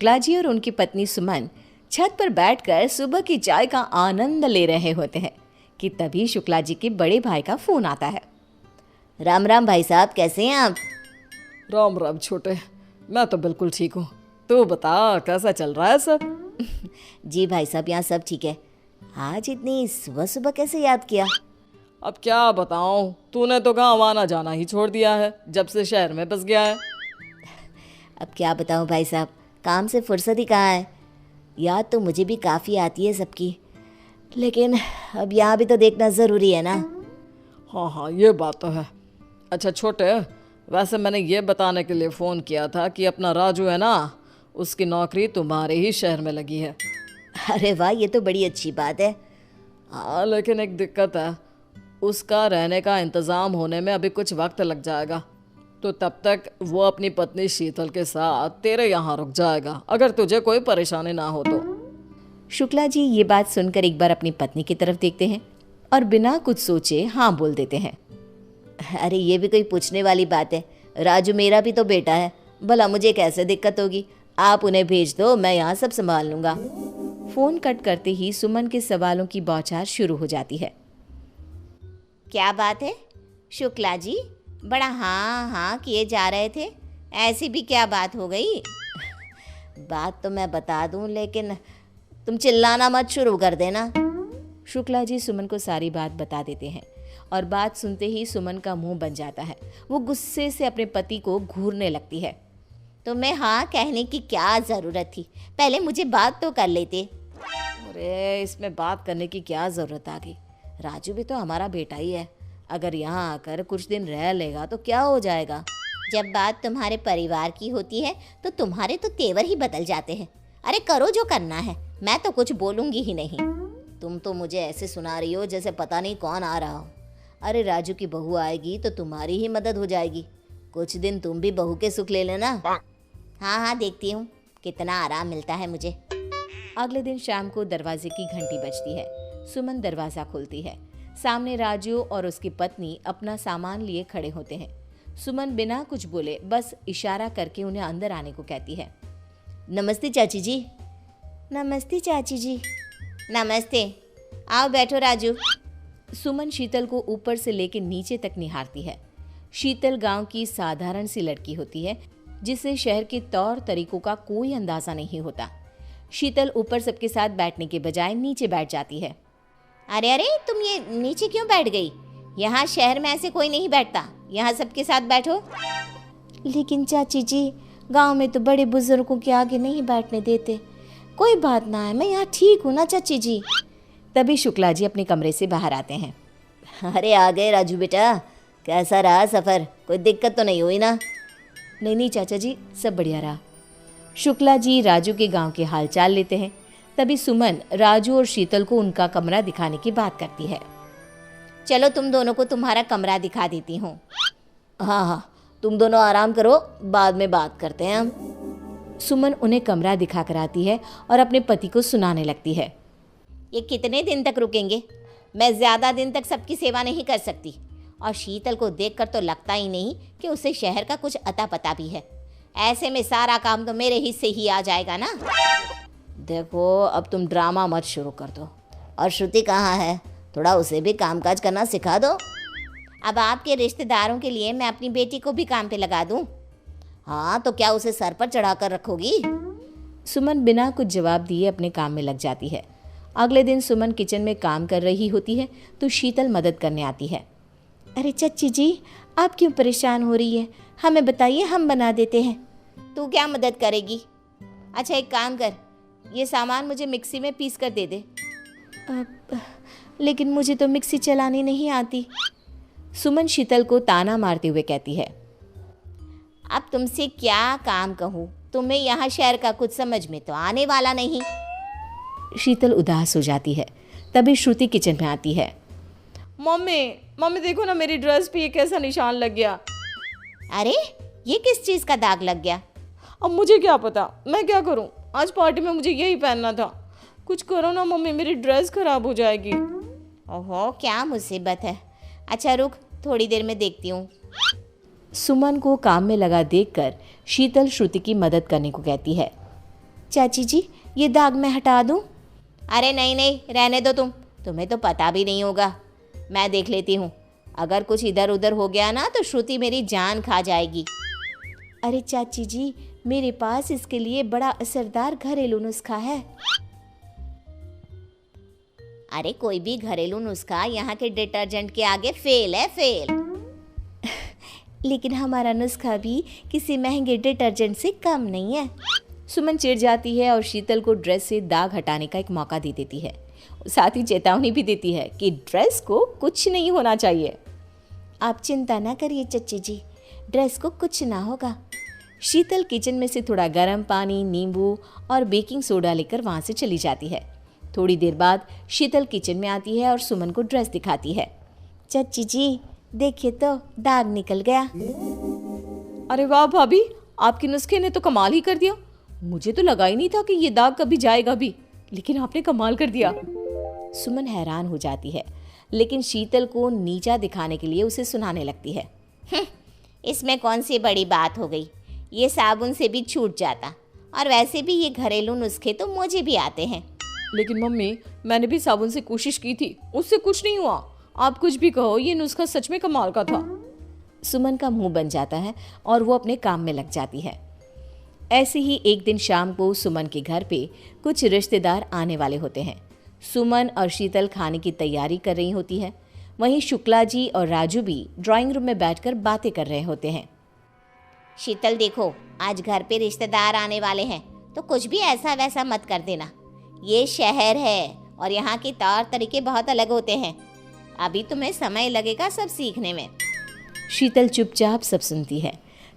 शुक्ला जी और उनकी पत्नी सुमन छत पर बैठकर सुबह की चाय का आनंद ले रहे होते हैं कि तभी शुक्ला जी के बड़े भाई का फोन आता है। राम राम भाई साहब, कैसे हैं आप? राम राम छोटे, मैं तो बिल्कुल ठीक हूँ। तू बता कैसा चल रहा है सब? जी भाई साहब, यहाँ सब ठीक है। आज इतनी सुबह सुबह कैसे याद किया? अब क्या बताऊँ, तूने तो गाँव आना जाना ही छोड़ दिया है जब से शहर में बस गया है। अब क्या बताऊँ भाई साहब, काम से फुर्सत ही कहाँ है। याद तो मुझे भी काफ़ी आती है सबकी, लेकिन अब यहाँ भी तो देखना ज़रूरी है ना। हाँ, ये बात तो है। अच्छा छोटे, वैसे मैंने ये बताने के लिए फ़ोन किया था कि अपना राजू है ना, उसकी नौकरी तुम्हारे ही शहर में लगी है। अरे वाह, ये तो बड़ी अच्छी बात है। हाँ, लेकिन एक दिक्कत है, उसका रहने का इंतज़ाम होने में अभी कुछ वक्त लग जाएगा, तो तब तक वो अपनी पत्नी शीतल के साथ तेरे यहाँ रुक जाएगा, अगर तुझे कोई परेशानी ना हो तो। शुक्ला जी ये बात सुनकर एक बार अपनी पत्नी की तरफ देखते हैं और बिना कुछ सोचे हाँ बोल देते हैं। अरे ये भी कोई पूछने वाली बात है, राजू मेरा भी तो बेटा है, भला मुझे कैसे दिक्कत होगी। आप उन्हें भेज दो, मैं यहाँ सब संभाल लूँगा। फ़ोन कट करते ही सुमन के सवालों की बौछार शुरू हो जाती है। क्या बात है शुक्ला जी, बड़ा हाँ हाँ किए जा रहे थे, ऐसी भी क्या बात हो गई? बात तो मैं बता दूं, लेकिन तुम चिल्लाना मत शुरू कर देना। शुक्ला जी सुमन को सारी बात बता देते हैं और बात सुनते ही सुमन का मुंह बन जाता है। वो गुस्से से अपने पति को घूरने लगती है। तुम्हें हाँ कहने की क्या ज़रूरत थी, पहले मुझे बात तो कर लेते। अरे इसमें बात करने की क्या ज़रूरत आ गई, राजू भी तो हमारा बेटा ही है, अगर यहाँ आकर कुछ दिन रह लेगा तो क्या हो जाएगा। जब बात तुम्हारे परिवार की होती है तो तुम्हारे तो तेवर ही बदल जाते हैं। अरे करो जो करना है, मैं तो कुछ बोलूँगी ही नहीं। तुम तो मुझे ऐसे सुना रही हो जैसे पता नहीं कौन आ रहा हो। अरे राजू की बहू आएगी तो तुम्हारी ही मदद हो जाएगी, कुछ दिन तुम भी बहू के सुख ले लेना। हाँ हाँ, देखती हूँ कितना आराम मिलता है मुझे। अगले दिन शाम को दरवाजे की घंटी बजती है। सुमन दरवाज़ा खोलती है। सामने राजू और उसकी पत्नी अपना सामान लिए खड़े होते हैं। सुमन बिना कुछ बोले बस इशारा करके उन्हें अंदर आने को कहती है। नमस्ते चाची जी। नमस्ते चाची जी। नमस्ते, आओ बैठो राजू। सुमन शीतल को ऊपर से लेकर नीचे तक निहारती है। शीतल गांव की साधारण सी लड़की होती है जिसे शहर के तौर तरीकों का कोई अंदाज़ा नहीं होता। शीतल ऊपर सबके साथ बैठने के बजाय नीचे बैठ जाती है। अरे अरे, तुम ये नीचे क्यों बैठ गई? यहाँ शहर में ऐसे कोई नहीं बैठता, यहाँ सबके साथ बैठो। लेकिन चाची जी, गांव में तो बड़े बुजुर्गों के आगे नहीं बैठने देते। कोई बात ना है, मैं यहाँ ठीक हूँ ना चाची जी। तभी शुक्ला जी अपने कमरे से बाहर आते हैं। अरे आ गए राजू बेटा, कैसा रहा सफ़र, कोई दिक्कत तो नहीं हुई ना? नहीं चाचा जी, सब बढ़िया रहा। शुक्ला जी राजू के गांव के हालचाल लेते हैं। तभी सुमन राजू और शीतल को उनका कमरा दिखाने की बात करती है। चलो तुम दोनों को तुम्हारा कमरा दिखा देती हूँ। हाँ, तुम दोनों आराम करो, बाद में बात करते हैं हम। सुमन उन्हें कमरा दिखा कर आती है और अपने पति को सुनाने लगती है। ये कितने दिन तक रुकेंगे? मैं ज़्यादा दिन तक सबकी सेवा नहीं कर सकती, और शीतल को देखकर तो लगता ही नहीं कि उसे शहर का कुछ अता पता भी है। ऐसे में सारा काम तो मेरे हिस्से ही आ जाएगा ना। देखो अब तुम ड्रामा मत शुरू कर दो। और श्रुति कहाँ है, थोड़ा उसे भी कामकाज करना सिखा दो। अब आपके रिश्तेदारों के लिए मैं अपनी बेटी को भी काम पे लगा दूँ? हाँ, तो क्या उसे सर पर चढ़ा कर रखोगी? सुमन बिना कुछ जवाब दिए अपने काम में लग जाती है। अगले दिन सुमन किचन में काम कर रही होती है तो शीतल मदद करने आती है। अरे चाची जी, आप क्यों परेशान हो रही है, हमें बताइए, हम बना देते हैं। तू क्या मदद करेगी? अच्छा एक काम कर, ये सामान मुझे मिक्सी में पीस कर दे दे। लेकिन मुझे तो मिक्सी चलानी नहीं आती, सुमन शीतल को ताना मारते हुए कहती है। अब तुमसे क्या काम कहूँ, तुम्हें यहाँ शहर का कुछ समझ में तो आने वाला नहीं। शीतल उदास हो जाती है। तभी श्रुति किचन में आती है। मम्मी देखो ना, मेरी ड्रेस पे ये कैसा निशान लग गया। अरे ये किस चीज़ का दाग लग गया? अब मुझे क्या पता, मैं क्या करूं, आज पार्टी में मुझे यही पहनना था। कुछ करो ना मम्मी, मेरी ड्रेस खराब हो जाएगी। ओहो, क्या मुसीबत है। अच्छा रुक, थोड़ी देर में देखती हूँ। सुमन को काम में लगा देखकर शीतल श्रुति की मदद करने को कहती है। चाची जी ये दाग मैं हटा दूं? अरे नहीं नहीं, रहने दो तुम्हें तो पता भी नहीं होगा, मैं देख लेती हूँ। अगर कुछ इधर उधर हो गया ना तो श्रुति मेरी जान खा जाएगी। अरे चाची जी, मेरे पास इसके लिए बड़ा असरदार घरेलू नुस्खा है। अरे कोई भी घरेलू नुस्खा यहाँ के डिटर्जेंट के आगे फेल है, फेल। लेकिन हमारा नुस्खा भी किसी महंगे डिटर्जेंट से कम नहीं है। सुमन चिढ़ जाती है और शीतल को ड्रेस से दाग हटाने का एक मौका दे देती है। साथ ही चेतावनी भी देती है कि ड्रेस को कुछ नहीं होना चाहिए। आप चिंता ना करिए चच्ची जी, ड्रेस को कुछ ना होगा। शीतल किचन में से थोड़ा गर्म पानी, नींबू और बेकिंग सोडा लेकर वहाँ से चली जाती है। थोड़ी देर बाद शीतल किचन में आती है और सुमन को ड्रेस दिखाती है। चच्ची जी देखिए तो दाग निकल गया। अरे वाह भाभी, आपके नुस्खे ने तो कमाल ही कर दिया। मुझे तो लगा ही नहीं था कि ये दाग कभी जाएगा भी, लेकिन आपने कमाल कर दिया। सुमन हैरान हो जाती है, लेकिन शीतल को नीचा दिखाने के लिए उसे सुनाने लगती है। इसमें कौन सी बड़ी बात हो गई, ये साबुन से भी छूट जाता, और वैसे भी ये घरेलू नुस्खे तो मुझे भी आते हैं। लेकिन मम्मी, मैंने भी साबुन से कोशिश की थी, उससे कुछ नहीं हुआ। आप कुछ भी कहो, ये नुस्खा सच में कमाल का था। सुमन का मुंह बन जाता है और वो अपने काम में लग जाती है। ऐसे ही एक दिन शाम को सुमन के घर पे कुछ रिश्तेदार आने वाले होते हैं। सुमन और शीतल खाने की तैयारी कर रही होती है। वहीं शुक्ला जी और राजू भी ड्राइंग रूम में बैठकर बातें कर रहे होते हैं। शीतल देखो, आज घर पे रिश्तेदार आने वाले हैं, तो कुछ भी ऐसा वैसा मत कर देना। ये शहर है और यहाँ के तौर तरीके बहुत अलग होते हैं। अभी तुम्हें समय लगेगा सब सीखने में। शीतल चुपचाप सब सुनती है।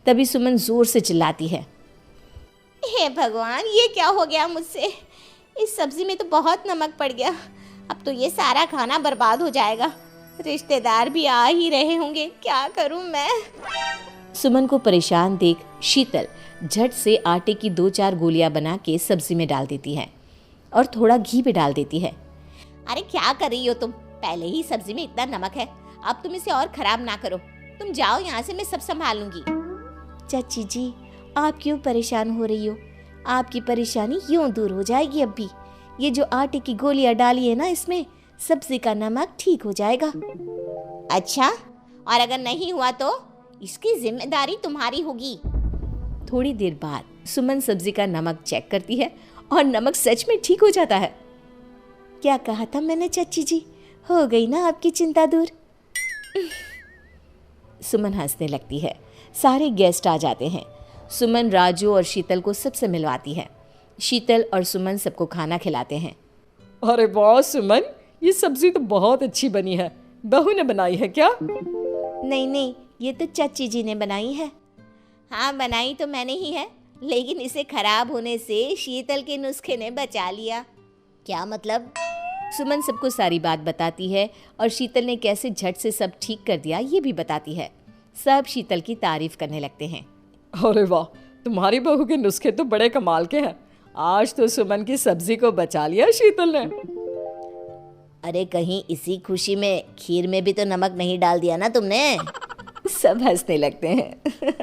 तभी सुमन जोर से चिल्लाती है, हे भगवान, ये क्या हो गया मुझसे? इस सब्जी में तो बहुत नमक पड़ गया। अब तो ये सारा खाना बर्बाद हो जाएगा। रिश्तेदार भी आ ही रहे होंगे, क्या करूं मैं? सुमन को परेशान देख शीतल झट से आटे की 2-4 गोलियां बना के सब्जी में डाल देती है और थोड़ा घी भी डाल देती है। अरे क्या कर रही हो तुम? पहले ही सब्जी में इतना नमक है, अब तुम इसे और खराब ना करो। तुम जाओ यहाँ से, मैं सब संभाल लूंगी। चाची जी, आप क्यों परेशान हो रही हो? आपकी परेशानी यूं दूर हो जाएगी। अब भी ये जो आटे की गोलियां डाली है ना, इसमें सब्जी का नमक ठीक हो जाएगा। अच्छा, और अगर नहीं हुआ तो इसकी जिम्मेदारी तुम्हारी होगी। थोड़ी देर बाद सुमन सब्जी का नमक चेक करती है और नमक सच में ठीक हो जाता है। क्या कहा था मैंने चाची जी? हो गई ना आपकी चिंता दूर। सुमन हंसने लगती है। सारे गेस्ट आ जाते हैं। सुमन राजू और शीतल को सबसे मिलवाती है। शीतल और सुमन सबको खाना खिलाते हैं। अरे वाह सुमन, ये सब्जी तो बहुत अच्छी बनी है। बहू ने बनाई है क्या? नहीं नहीं, ये तो चाची जी ने बनाई है। हाँ, बनाई तो मैंने ही है, लेकिन इसे खराब होने से शीतल के नुस्खे ने बचा लिया। क्या मतलब? सुमन सबको सारी बात बताती है और शीतल ने कैसे झट से सब ठीक कर दिया ये भी बताती है। सब शीतल की तारीफ करने लगते हैं। अरे वाह, तुम्हारी बहू के नुस्खे तो बड़े कमाल के हैं। आज तो सुमन की सब्जी को बचा लिया शीतल ने। अरे कहीं इसी खुशी में खीर में भी तो नमक नहीं डाल दिया ना तुमने? सब हंसने लगते हैं।